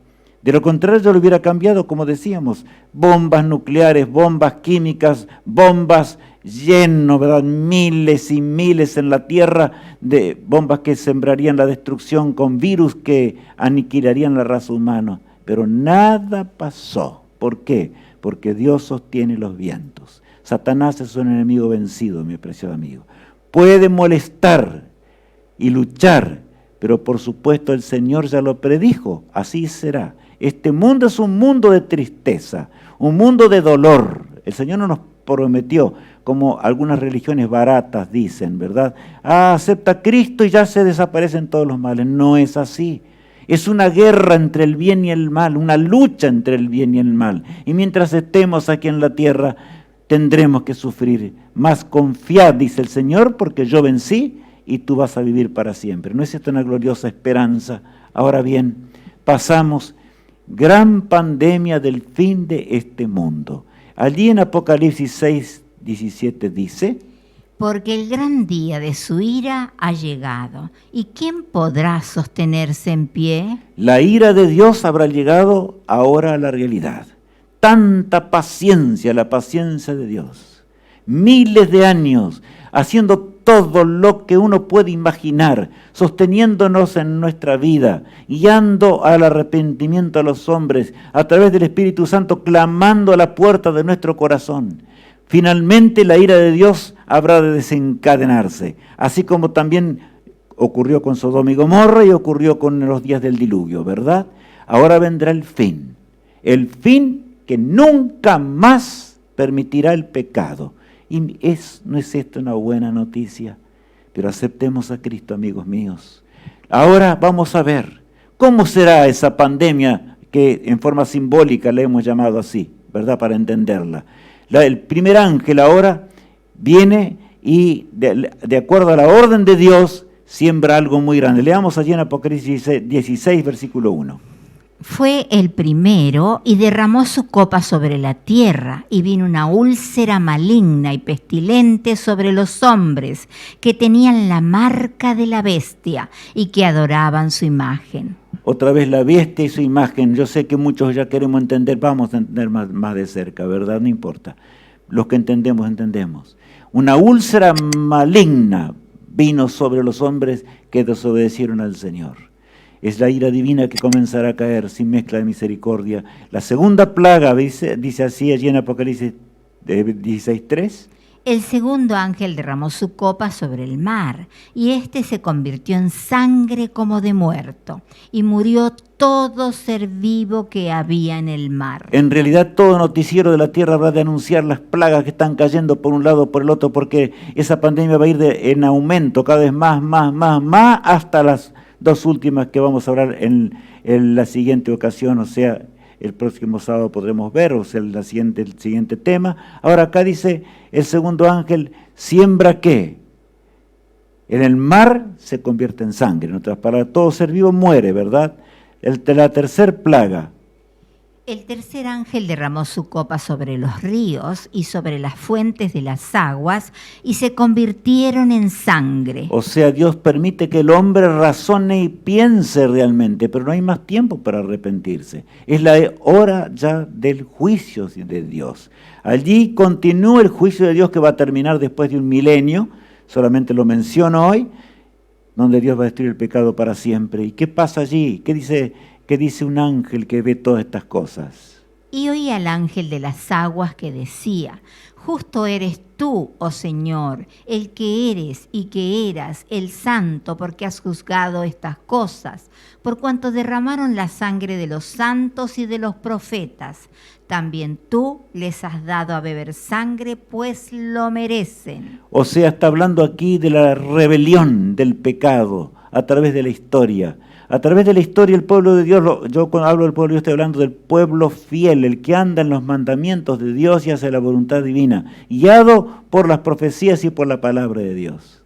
De lo contrario, yo lo hubiera cambiado, como decíamos, bombas nucleares, bombas químicas, bombas lleno, ¿verdad? Miles y miles en la tierra de bombas que sembrarían la destrucción con virus que aniquilarían la raza humana. Pero nada pasó. ¿Por qué? Porque Dios sostiene los vientos. Satanás es un enemigo vencido, mi preciado amigo. Puede molestar y luchar, pero por supuesto el Señor ya lo predijo, así será. Este mundo es un mundo de tristeza, un mundo de dolor. El Señor no nos prometió, como algunas religiones baratas dicen, ¿verdad? Acepta a Cristo y ya se desaparecen todos los males. No es así. Es una guerra entre el bien y el mal, una lucha entre el bien y el mal. Y mientras estemos aquí en la tierra, tendremos que sufrir. Mas confiad, dice el Señor, porque yo vencí y tú vas a vivir para siempre. ¿No es esta una gloriosa esperanza? Ahora bien, pasamos gran pandemia del fin de este mundo. Allí en Apocalipsis 6, 17 dice, porque el gran día de su ira ha llegado, ¿y quién podrá sostenerse en pie? La ira de Dios habrá llegado ahora a la realidad. Tanta paciencia, la paciencia de Dios. Miles de años haciendo todo lo que uno puede imaginar, sosteniéndonos en nuestra vida, guiando al arrepentimiento a los hombres, a través del Espíritu Santo, clamando a la puerta de nuestro corazón. Finalmente la ira de Dios habrá de desencadenarse, así como también ocurrió con Sodoma y Gomorra y ocurrió con los días del diluvio, ¿verdad? Ahora vendrá el fin que nunca más permitirá el pecado. Y ¿no es esto una buena noticia? Pero aceptemos a Cristo, amigos míos. Ahora vamos a ver cómo será esa pandemia que en forma simbólica le hemos llamado así, ¿verdad? Para entenderla. El primer ángel ahora viene y de acuerdo a la orden de Dios siembra algo muy grande. Leamos allí en Apocalipsis 16, versículo 1. Fue el primero y derramó su copa sobre la tierra, y vino una úlcera maligna y pestilente sobre los hombres que tenían la marca de la bestia y que adoraban su imagen. Otra vez la bestia y su imagen. Yo sé que muchos ya queremos entender, vamos a entender más de cerca, ¿verdad? No importa. Los que entendemos, entendemos. Una úlcera maligna vino sobre los hombres que desobedecieron al Señor. Es la ira divina que comenzará a caer sin mezcla de misericordia. La segunda plaga, dice así allí en Apocalipsis 16:3. El segundo ángel derramó su copa sobre el mar, y éste se convirtió en sangre como de muerto, y murió todo ser vivo que había en el mar. En realidad todo noticiero de la tierra habrá de anunciar las plagas que están cayendo por un lado o por el otro, porque esa pandemia va a ir en aumento cada vez más, hasta las dos últimas que vamos a hablar en la siguiente ocasión, o sea, el próximo sábado podremos ver, o sea, el siguiente tema. Ahora acá dice, el segundo ángel siembra ¿qué? En el mar se convierte en sangre. En otras palabras, todo ser vivo muere, ¿verdad? La tercer plaga. El tercer ángel derramó su copa sobre los ríos y sobre las fuentes de las aguas y se convirtieron en sangre. O sea, Dios permite que el hombre razone y piense realmente, pero no hay más tiempo para arrepentirse. Es la hora ya del juicio de Dios. Allí continúa el juicio de Dios que va a terminar después de un milenio, solamente lo menciono hoy, donde Dios va a destruir el pecado para siempre. ¿Y qué pasa allí? ¿Qué dice un ángel que ve todas estas cosas? Y oí al ángel de las aguas que decía: justo eres tú, oh Señor, el que eres y que eras el santo, porque has juzgado estas cosas, por cuanto derramaron la sangre de los santos y de los profetas. También tú les has dado a beber sangre, pues lo merecen. O sea, está hablando aquí de la rebelión del pecado a través de la historia. A través de la historia el pueblo de Dios, yo cuando hablo del pueblo, yo estoy hablando del pueblo fiel, el que anda en los mandamientos de Dios y hace la voluntad divina, guiado por las profecías y por la palabra de Dios.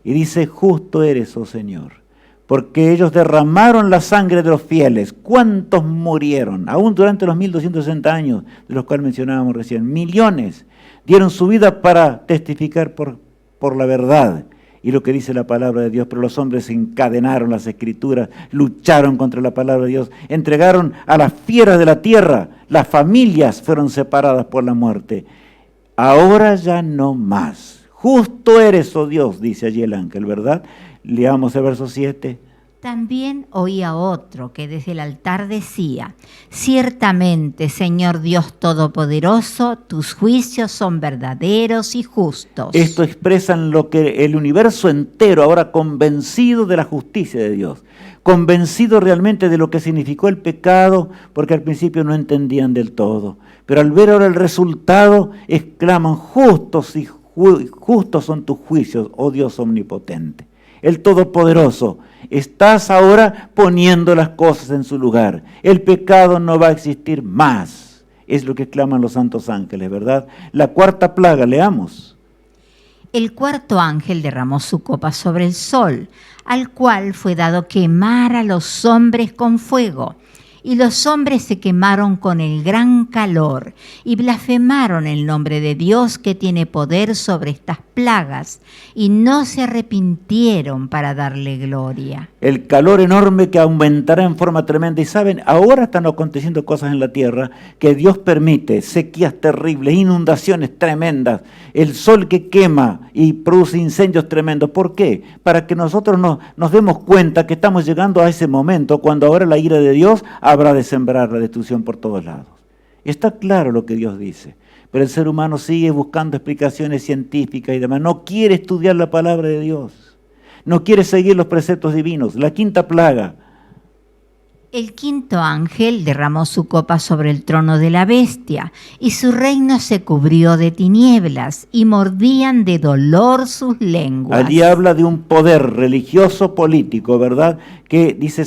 Y dice: justo eres, oh Señor, porque ellos derramaron la sangre de los fieles. ¿Cuántos murieron? Aún durante los 1260 años, de los cuales mencionábamos recién, millones dieron su vida para testificar por la verdad y lo que dice la palabra de Dios, pero los hombres encadenaron las escrituras, lucharon contra la palabra de Dios, entregaron a las fieras de la tierra, las familias fueron separadas por la muerte. Ahora ya no más. Justo eres, oh Dios, dice allí el ángel, ¿verdad? Leamos el verso 7. También oí a otro que desde el altar decía: ciertamente, Señor Dios Todopoderoso, tus juicios son verdaderos y justos. Esto expresan lo que el universo entero, ahora convencido de la justicia de Dios, convencido realmente de lo que significó el pecado, porque al principio no entendían del todo. Pero al ver ahora el resultado, exclaman: justos son tus juicios, oh Dios omnipotente. El Todopoderoso, estás ahora poniendo las cosas en su lugar. El pecado no va a existir más. Es lo que claman los santos ángeles, ¿verdad? La cuarta plaga, leamos. El cuarto ángel derramó su copa sobre el sol, al cual fue dado quemar a los hombres con fuego. Y los hombres se quemaron con el gran calor y blasfemaron el nombre de Dios que tiene poder sobre estas plagas y no se arrepintieron para darle gloria. El calor enorme que aumentará en forma tremenda. Y saben, ahora están aconteciendo cosas en la tierra que Dios permite, sequías terribles, inundaciones tremendas, el sol que quema y produce incendios tremendos. ¿Por qué? Para que nosotros nos demos cuenta que estamos llegando a ese momento cuando ahora la ira de Dios habrá de sembrar la destrucción por todos lados. Está claro lo que Dios dice, pero el ser humano sigue buscando explicaciones científicas y demás. No quiere estudiar la palabra de Dios, no quiere seguir los preceptos divinos. La quinta plaga. El quinto ángel derramó su copa sobre el trono de la bestia, y su reino se cubrió de tinieblas, y mordían de dolor sus lenguas. Allí habla de un poder religioso político, ¿verdad? Que dice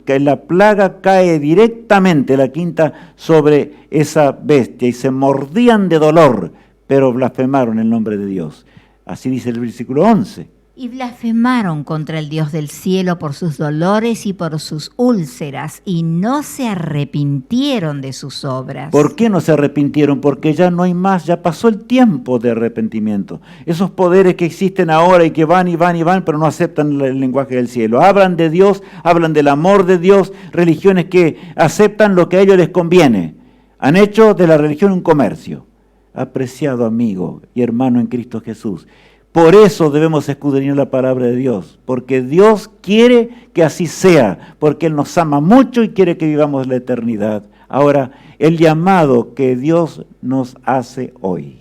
que la plaga cae directamente, la quinta, sobre esa bestia, y se mordían de dolor, pero blasfemaron el nombre de Dios. Así dice el versículo 11. Y blasfemaron contra el Dios del cielo por sus dolores y por sus úlceras, y no se arrepintieron de sus obras. ¿Por qué no se arrepintieron? Porque ya no hay más, ya pasó el tiempo de arrepentimiento. Esos poderes que existen ahora y que van y van y van, pero no aceptan el lenguaje del cielo. Hablan de Dios, hablan del amor de Dios, religiones que aceptan lo que a ellos les conviene. Han hecho de la religión un comercio. Apreciado amigo y hermano en Cristo Jesús, por eso debemos escudriñar la palabra de Dios, porque Dios quiere que así sea, porque Él nos ama mucho y quiere que vivamos la eternidad. Ahora, el llamado que Dios nos hace hoy.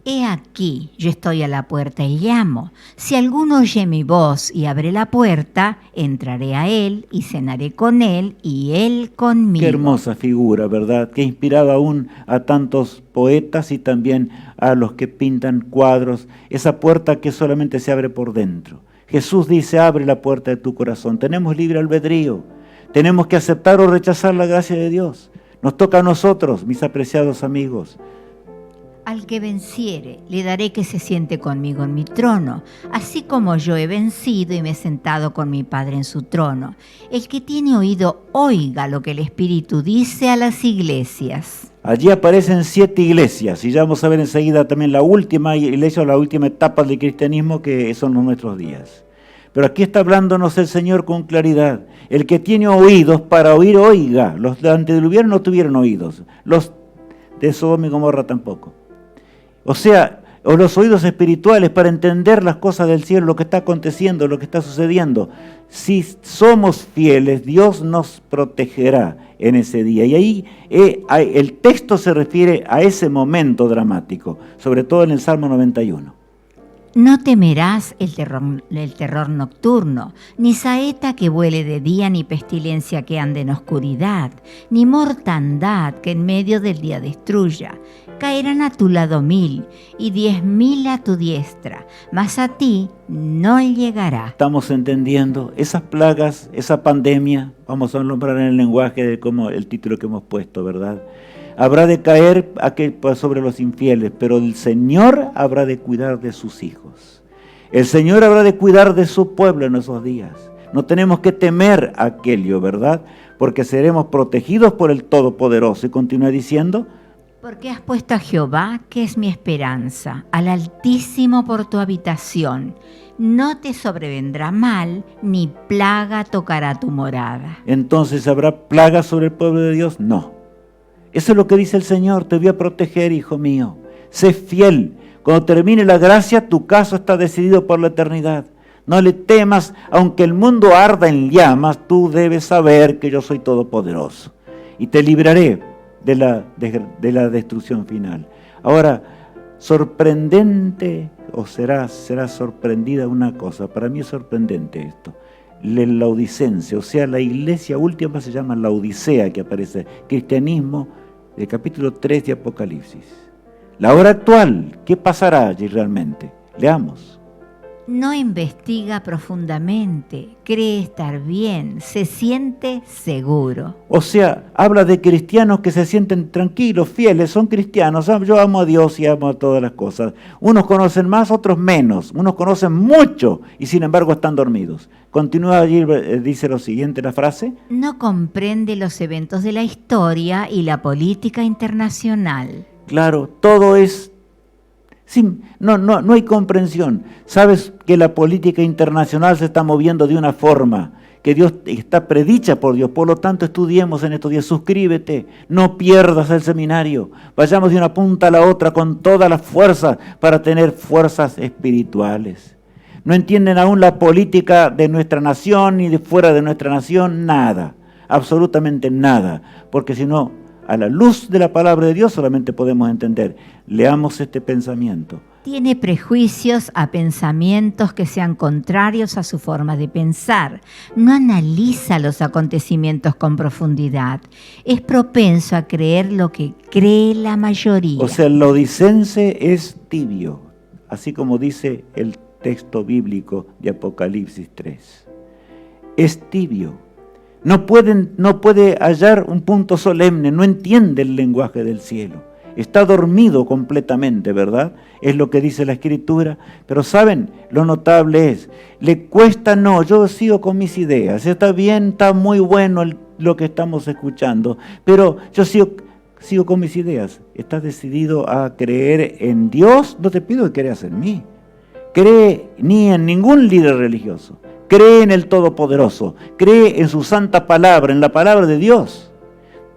He aquí, yo estoy a la puerta y llamo. Si alguno oye mi voz y abre la puerta, entraré a él y cenaré con él y él conmigo. Qué hermosa figura, ¿verdad? Que ha inspirado aún a tantos poetas y también a los que pintan cuadros. Esa puerta que solamente se abre por dentro. Jesús dice: abre la puerta de tu corazón. Tenemos libre albedrío. Tenemos que aceptar o rechazar la gracia de Dios. Nos toca a nosotros, mis apreciados amigos. Al que venciere, le daré que se siente conmigo en mi trono, así como yo he vencido y me he sentado con mi Padre en su trono. El que tiene oído, oiga lo que el Espíritu dice a las iglesias. Allí aparecen 7 iglesias, y ya vamos a ver enseguida también la última iglesia o la última etapa del cristianismo, que son los nuestros días. Pero aquí está hablándonos el Señor con claridad. El que tiene oídos para oír, oiga. Los de antediluvianos no tuvieron oídos, los de Sodoma y Gomorra tampoco. O sea, los oídos espirituales para entender las cosas del cielo, lo que está aconteciendo, lo que está sucediendo. Si somos fieles, Dios nos protegerá en ese día. Y ahí el texto se refiere a ese momento dramático, sobre todo en el Salmo 91. No temerás el terror nocturno, ni saeta que vuele de día, ni pestilencia que ande en oscuridad, ni mortandad que en medio del día destruya. Caerán a tu lado 1000 y 10.000 a tu diestra, mas a ti no llegará. Estamos entendiendo esas plagas, esa pandemia, vamos a nombrar en el lenguaje de como el título que hemos puesto, ¿verdad? Habrá de caer sobre los infieles, pero el Señor habrá de cuidar de sus hijos. El Señor habrá de cuidar de su pueblo en esos días. No tenemos que temer a aquello, ¿verdad? Porque seremos protegidos por el Todopoderoso. Y continúa diciendo: porque has puesto a Jehová, que es mi esperanza, al Altísimo por tu habitación. No te sobrevendrá mal, ni plaga tocará tu morada. Entonces, ¿habrá plaga sobre el pueblo de Dios? No. Eso es lo que dice el Señor: te voy a proteger, hijo mío. Sé fiel. Cuando termine la gracia, tu caso está decidido por la eternidad. No le temas, aunque el mundo arda en llamas, tú debes saber que yo soy todopoderoso. Y te libraré de la destrucción final. Ahora, sorprendente, o será sorprendida una cosa. Para mí es sorprendente esto. El laodicense, o sea, la iglesia última se llama la Odisea, que aparece, cristianismo, del capítulo 3 de Apocalipsis. La hora actual, ¿qué pasará allí realmente? Leamos. No investiga profundamente, cree estar bien, se siente seguro. O sea, habla de cristianos que se sienten tranquilos, fieles, son cristianos. Yo amo a Dios y amo a todas las cosas. Unos conocen más, otros menos. Unos conocen mucho y sin embargo están dormidos. Continúa allí, dice lo siguiente la frase. No comprende los eventos de la historia y la política internacional. Claro, todo es... No hay comprensión. Sabes que la política internacional se está moviendo de una forma que Dios está predicha por Dios. Por lo tanto, estudiemos en estos días. Suscríbete, no pierdas el seminario. Vayamos de una punta a la otra con toda la fuerza para tener fuerzas espirituales. No entienden aún la política de nuestra nación ni de fuera de nuestra nación, nada, absolutamente nada, porque si no, a la luz de la palabra de Dios solamente podemos entender. Leamos este pensamiento. Tiene prejuicios a pensamientos que sean contrarios a su forma de pensar. No analiza los acontecimientos con profundidad. Es propenso a creer lo que cree la mayoría. O sea, el laodicense es tibio, así como dice el texto bíblico de Apocalipsis 3. Es tibio. No puede hallar un punto solemne, no entiende el lenguaje del cielo. Está dormido completamente, ¿verdad? Es lo que dice la Escritura. Pero ¿saben? Lo notable es, le cuesta yo sigo con mis ideas. Está bien, está muy bueno lo que estamos escuchando, pero yo sigo con mis ideas. ¿Estás decidido a creer en Dios? No te pido que creas en mí. Cree ni en ningún líder religioso. Cree en el Todopoderoso, cree en su santa palabra, en la palabra de Dios,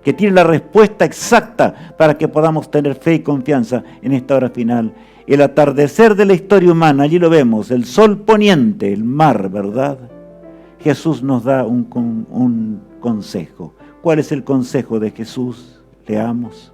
que tiene la respuesta exacta para que podamos tener fe y confianza en esta hora final. El atardecer de la historia humana, allí lo vemos, el sol poniente, el mar, ¿verdad? Jesús nos da un consejo. ¿Cuál es el consejo de Jesús? Leamos.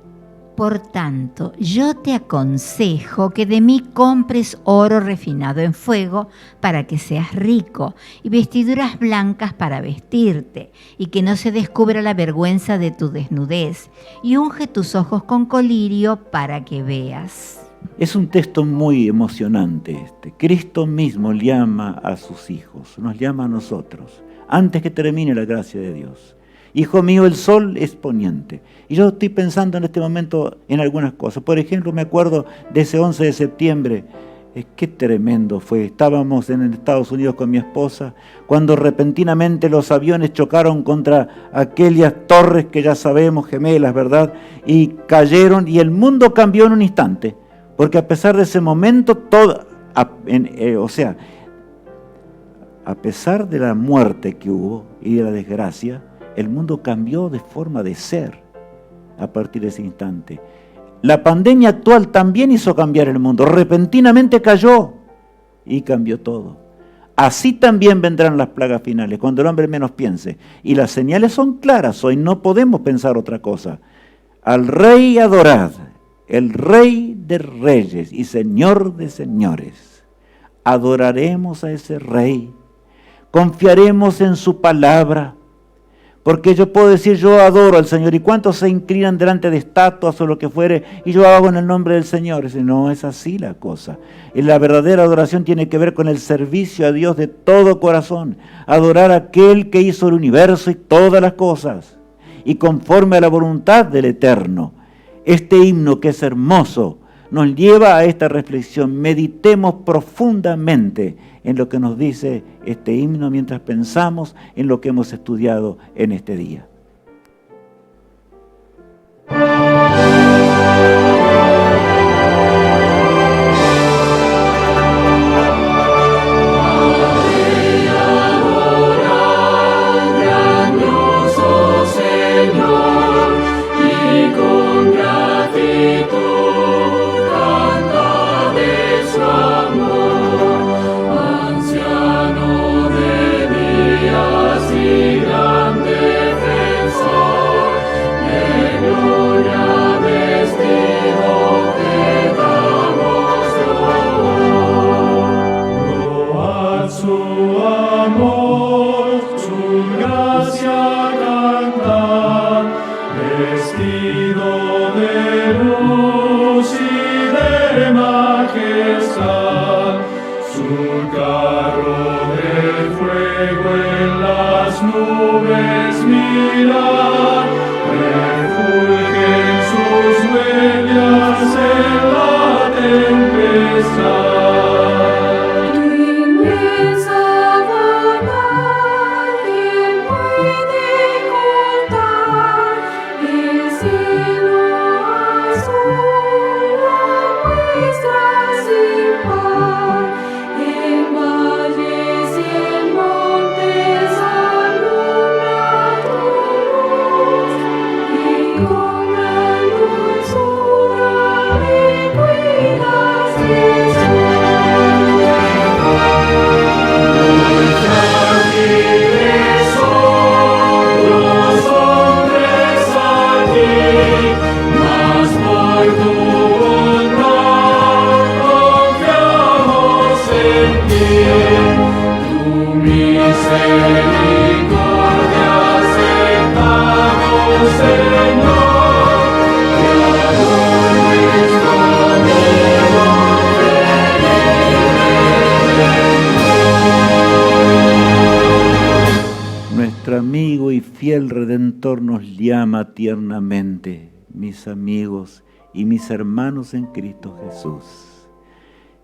Por tanto, yo te aconsejo que de mí compres oro refinado en fuego para que seas rico, y vestiduras blancas para vestirte, y que no se descubra la vergüenza de tu desnudez, y unge tus ojos con colirio para que veas. Es un texto muy emocionante este. Cristo mismo llama a sus hijos, nos llama a nosotros, antes que termine la gracia de Dios. Hijo mío, el sol es poniente. Y yo estoy pensando en este momento en algunas cosas. Por ejemplo, me acuerdo de ese 11 de septiembre. Qué tremendo fue. Estábamos en Estados Unidos con mi esposa cuando repentinamente los aviones chocaron contra aquellas torres que ya sabemos, gemelas, ¿verdad? Y cayeron y el mundo cambió en un instante. Porque a pesar de ese momento, a pesar de la muerte que hubo y de la desgracia, el mundo cambió de forma de ser a partir de ese instante. La pandemia actual también hizo cambiar el mundo. Repentinamente cayó y cambió todo. Así también vendrán las plagas finales, cuando el hombre menos piense. Y las señales son claras, hoy no podemos pensar otra cosa. Al Rey adorad, el Rey de reyes y Señor de señores. Adoraremos a ese Rey, confiaremos en su palabra, porque yo puedo decir, yo adoro al Señor, y cuántos se inclinan delante de estatuas o lo que fuere, y yo hago en el nombre del Señor. No es así la cosa. Y la verdadera adoración tiene que ver con el servicio a Dios de todo corazón, adorar a aquel que hizo el universo y todas las cosas, y conforme a la voluntad del Eterno. Este himno, que es hermoso, nos lleva a esta reflexión. Meditemos profundamente en lo que nos dice este himno mientras pensamos en lo que hemos estudiado en este día. El Redentor nos llama tiernamente, mis amigos y mis hermanos en Cristo Jesús.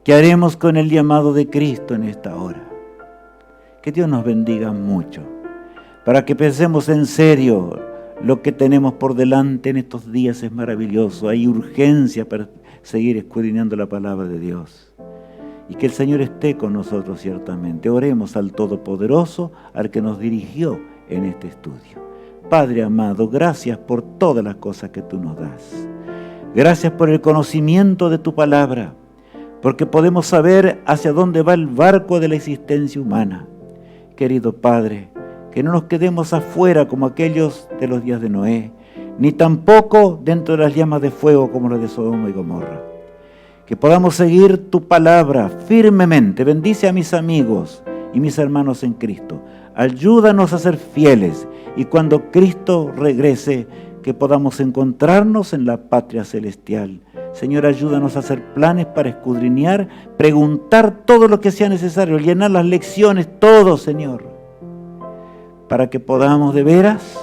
¿Qué haremos con el llamado de Cristo en esta hora? Que Dios nos bendiga mucho, para que pensemos en serio. Lo que tenemos por delante en estos días es maravilloso. Hay urgencia para seguir escudriñando la palabra de Dios. Y que el Señor esté con nosotros ciertamente. Oremos al Todopoderoso, al que nos dirigió en este estudio. Padre amado, gracias por todas las cosas que tú nos das. Gracias por el conocimiento de tu palabra, porque podemos saber hacia dónde va el barco de la existencia humana. Querido Padre, que no nos quedemos afuera como aquellos de los días de Noé, ni tampoco dentro de las llamas de fuego como las de Sodoma y Gomorra. Que podamos seguir tu palabra firmemente. Bendice a mis amigos y mis hermanos en Cristo. Ayúdanos a ser fieles y cuando Cristo regrese, que podamos encontrarnos en la patria celestial. Señor, ayúdanos a hacer planes para escudriñar, preguntar todo lo que sea necesario, llenar las lecciones, todo, Señor, para que podamos de veras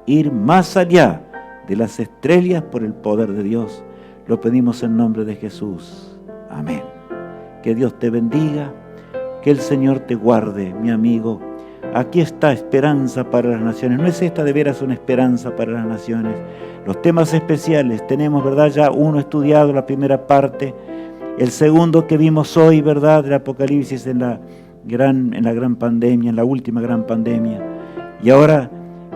ir más allá de las estrellas por el poder de Dios. Lo pedimos en nombre de Jesús. Amén. Que Dios te bendiga, que el Señor te guarde, mi amigo. Aquí está esperanza para las naciones. ¿No es esta de veras una esperanza para las naciones? Los temas especiales, tenemos, ¿verdad? Ya uno estudiado, la primera parte. El segundo que vimos hoy, ¿verdad? Del Apocalipsis en la gran pandemia, en la última gran pandemia. Y ahora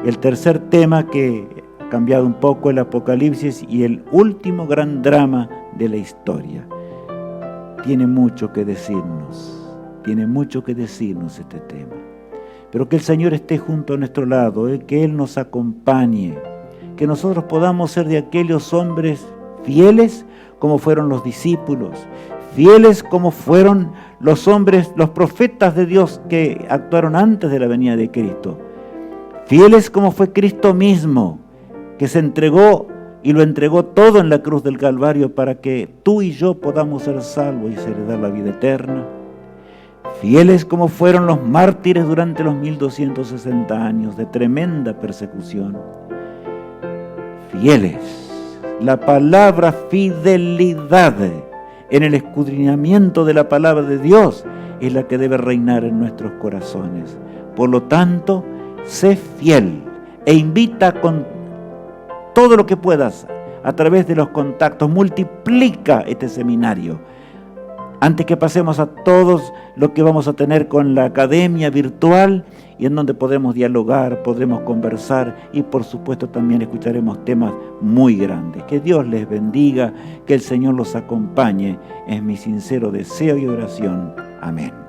el tercer tema que ha cambiado un poco, el Apocalipsis y el último gran drama de la historia. Tiene mucho que decirnos este tema. Pero que el Señor esté junto a nuestro lado, que Él nos acompañe, que nosotros podamos ser de aquellos hombres fieles como fueron los discípulos, fieles como fueron los hombres, los profetas de Dios que actuaron antes de la venida de Cristo, fieles como fue Cristo mismo, que se entregó y lo entregó todo en la cruz del Calvario para que tú y yo podamos ser salvos y heredar la vida eterna. Fieles como fueron los mártires durante los 1260 años de tremenda persecución. Fieles. La palabra fidelidad en el escudriñamiento de la palabra de Dios es la que debe reinar en nuestros corazones. Por lo tanto, sé fiel e invita con todo lo que puedas a través de los contactos. Multiplica este seminario. Antes que pasemos a todos lo que vamos a tener con la academia virtual y en donde podremos dialogar, podremos conversar y por supuesto también escucharemos temas muy grandes. Que Dios les bendiga, que el Señor los acompañe, es mi sincero deseo y oración. Amén.